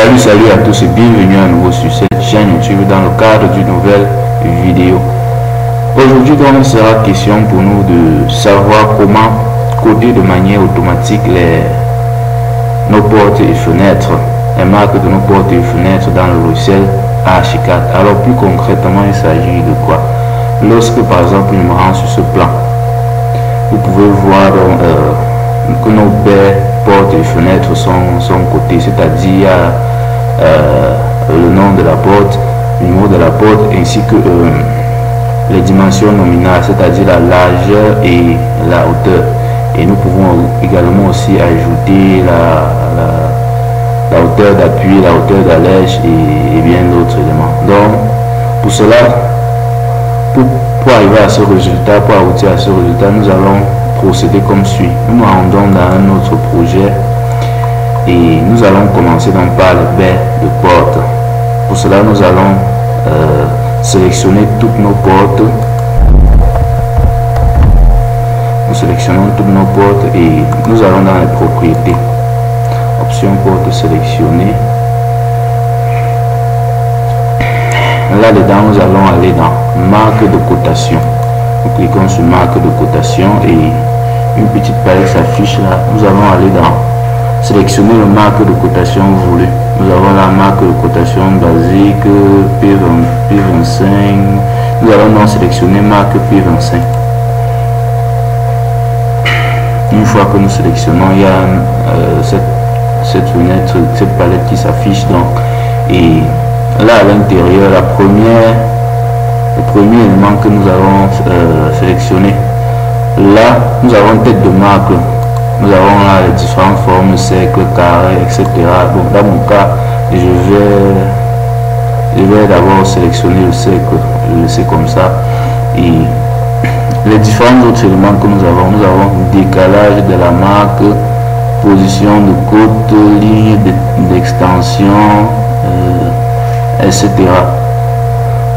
Salut à tous et bienvenue à nouveau sur cette chaîne YouTube dans le cadre d'une nouvelle vidéo. Aujourd'hui, il sera question pour nous de savoir comment coder de manière automatique nos portes et fenêtres, les marques de nos portes et fenêtres dans le logiciel Archicad. Alors plus concrètement, il s'agit de quoi? Lorsque par exemple je me rends sur ce plan, vous pouvez voir que nos baies, portes et fenêtres sont codées, c'est-à-dire le nom de la porte, le numéro de la porte ainsi que les dimensions nominales, c'est-à-dire la largeur et la hauteur. Et nous pouvons également aussi ajouter la hauteur d'appui, la hauteur d'allège et bien d'autres éléments. Donc pour cela, pour arriver à ce résultat, pour aboutir à ce résultat, nous allons procéder comme suit. Nous nous rendons dans un autre projet et nous allons commencer donc par les baies de porte. Pour cela, nous allons sélectionner toutes nos portes. Nous sélectionnons toutes nos portes et nous allons dans les propriétés. Option porte sélectionnée. Là-dedans, nous allons aller dans marque de cotation. Nous cliquons sur marque de cotation et une petite palette s'affiche là. Nous allons aller dans sélectionner le marque de cotation voulu. Nous avons la marque de cotation basique P25. Nous allons donc sélectionner marque P25. Une fois que nous sélectionnons, il y a cette fenêtre, cette palette qui s'affiche donc. Et là à l'intérieur, le premier élément que nous avons sélectionné, là nous avons tête de marque, nous avons là les différentes formes, cercle, carré, etc. Bon, dans mon cas, je vais d'abord sélectionner le cercle, le laisser comme ça. Et les différents autres éléments que nous avons décalage de la marque, position de côte, ligne d'extension, etc.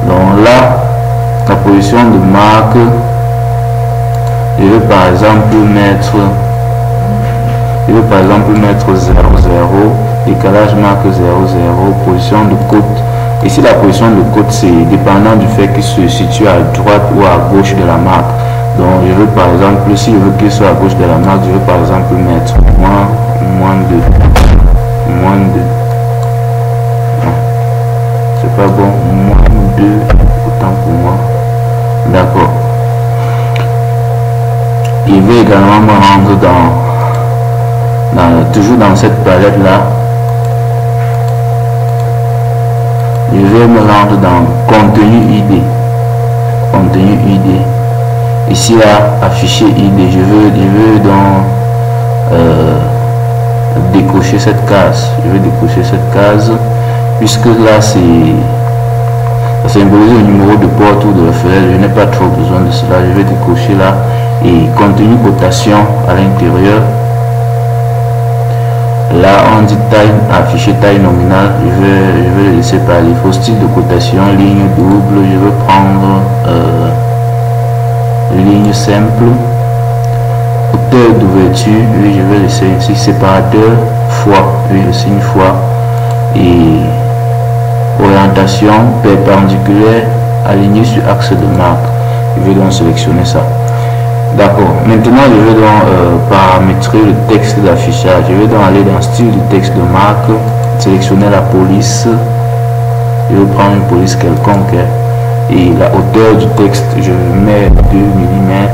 Donc là, la position de marque, je vais par exemple mettre 0,0, décalage marque 0,0, position de côte. Ici la position de côte, c'est dépendant du fait qu'il se situe à droite ou à gauche de la marque. Donc je veux par exemple, si je veux qu'il soit à gauche de la marque, je veux par exemple mettre moins 2. C'est pas bon, moins 2, autant pour moi. D'accord. Il va également me rendre toujours dans cette palette là. Je vais me rendre dans contenu ID. Contenu ID. Ici là, afficher ID. Je veux donc décocher cette case. Je vais décocher cette case. Puisque là c'est symbolise le numéro de porte ou de fenêtre, je n'ai pas trop besoin de cela. Je vais décocher là et contenu cotation à l'intérieur. Là on dit taille, afficher taille nominale, je vais le laisser parler. Il faut style de cotation, ligne double, je vais prendre ligne simple. Hauteur d'ouverture, oui, je vais laisser ici séparateur, fois, oui, le signe fois. Et orientation perpendiculaire alignée sur axe de marque. Je vais donc sélectionner ça. D'accord. Maintenant, je vais donc paramétrer le texte d'affichage. Je vais donc aller dans style du texte de marque, sélectionner la police. Je vais prendre une police quelconque. Et la hauteur du texte, je mets 2 mm.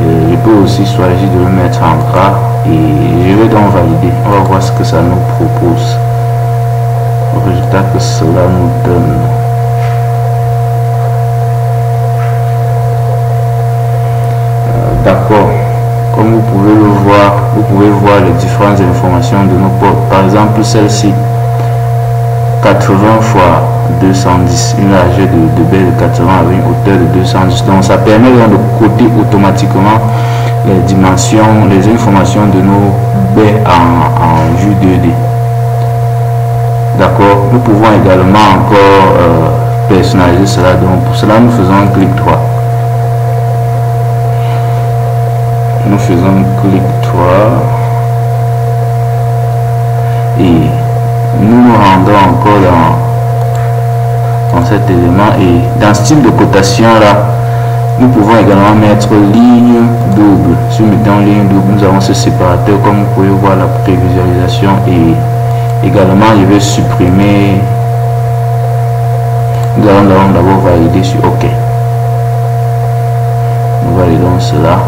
Je peux aussi choisir de le mettre en gras. Et je vais donc valider. On va voir ce que ça nous propose. Le résultat que cela nous donne. D'accord, comme vous pouvez le voir, vous pouvez voir les différentes informations de nos portes. Par exemple, celle-ci 80 fois 210, une largeur de baie de 80 avec une hauteur de 210. Donc ça permet donc de coder automatiquement les dimensions, les informations de nos baies en vue 2D. D'accord, nous pouvons également encore personnaliser cela. Donc pour cela, nous faisons un clic droit. Nous faisons un clic droit et rendons encore dans cet élément, et dans style de cotation là, nous pouvons également mettre ligne double. Si nous mettons ligne double, nous avons ce séparateur comme vous pouvez voir la prévisualisation, et également je vais supprimer. Nous allons d'abord valider sur OK. Nous validons cela.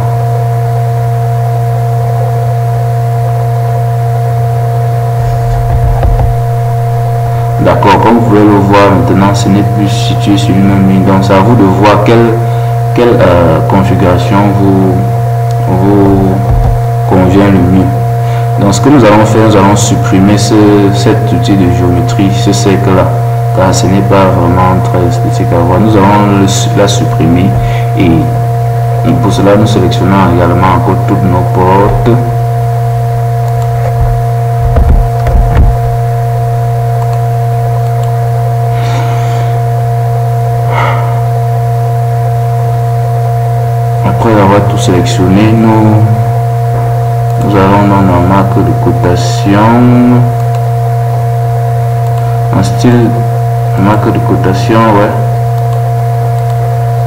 D'accord, comme vous pouvez le voir maintenant, ce n'est plus situé sur une même ligne. Donc c'est à vous de voir quelle configuration vous convient le mieux. Donc ce que nous allons faire, nous allons supprimer cet outil de géométrie, ce cercle là, car ce n'est pas vraiment très esthétique à voir. Nous allons la supprimer, et pour cela nous sélectionnons également encore toutes nos portes. Après avoir tout sélectionné, nous allons dans la marque de cotation, en style marque de cotation, ouais,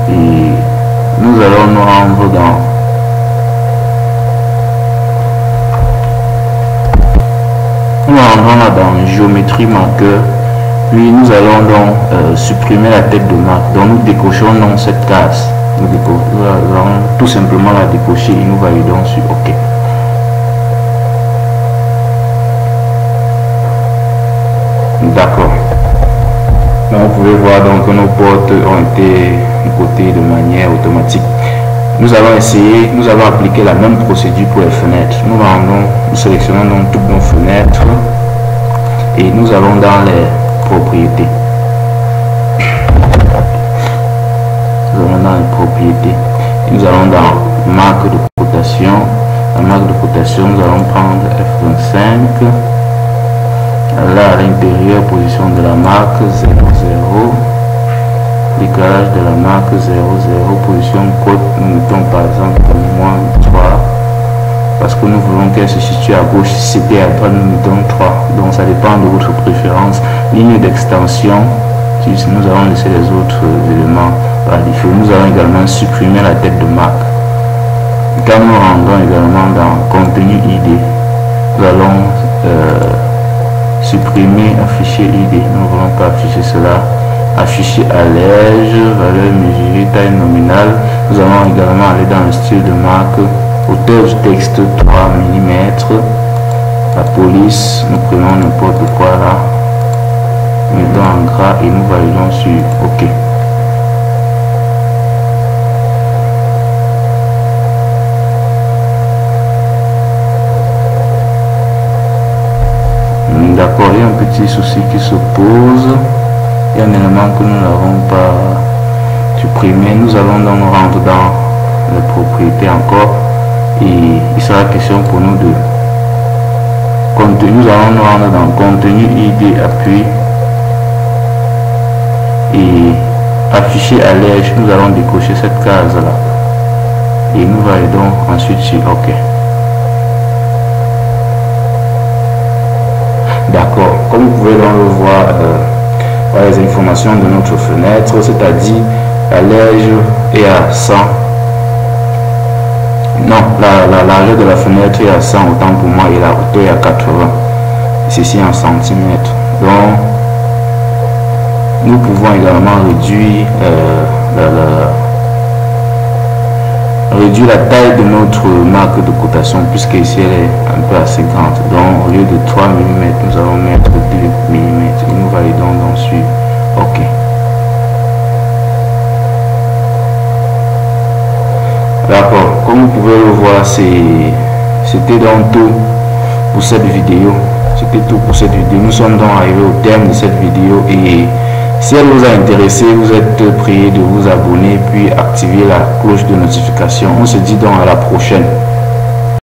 et nous allons nous rendre dans géométrie marqueur, puis nous allons donc supprimer la tête de marque. Donc nous décochons dans cette case. Nous allons tout simplement la décocher et nous validons sur OK. D'accord. Vous pouvez voir donc que nos portes ont été cotées de manière automatique. Nous allons appliquer la même procédure pour les fenêtres. Nous sélectionnons donc toutes nos fenêtres et nous allons dans les propriétés. Dans les propriétés, nous allons dans marque de cotation. La marque de cotation, nous allons prendre F25. Là à l'intérieur, position de la marque 00, décalage de la marque 00, position code, nous mettons par exemple -3, parce que nous voulons qu'elle se situe à gauche. Si c'était à droite, nous mettons 3. Donc ça dépend de votre préférence. Ligne d'extension, nous allons laisser les autres éléments. Nous allons également supprimer la tête de marque. Quand nous rendons également dans contenu ID, nous allons supprimer afficher ID. Nous ne voulons pas afficher cela. Afficher allège, valeur mesurée, taille nominale. Nous allons également aller dans le style de marque, hauteur du texte 3 mm. La police, nous prenons n'importe quoi là, nous mettons en gras et nous validons sur OK. D'accord, il y a un petit souci qui se pose. Il y a un élément que nous n'avons pas supprimé. Nous allons donc nous rendre dans les propriétés encore, et il sera question pour nous de contenu. Nous allons nous rendre dans contenu ID appui et afficher à l'âge. Nous allons décocher cette case là et nous validons ensuite sur OK. D'accord, comme vous pouvez donc le voir, les informations de notre fenêtre, c'est-à-dire la large est à 100. Non, la largeur de la fenêtre est à 100, autant pour moi, et la hauteur est à 80. Ceci en centimètres. Donc, nous pouvons également réduire la taille de notre marque de cotation, puisque ici elle est un peu assez grande. Donc au lieu de 3 mm, nous allons mettre 2 mm et nous validons donc sur OK. D'accord, comme vous pouvez le voir, c'était donc tout pour cette vidéo. Nous sommes donc arrivés au terme de cette vidéo, et si elle vous a intéressé, vous êtes prié de vous abonner puis activer la cloche de notification. On se dit donc à la prochaine.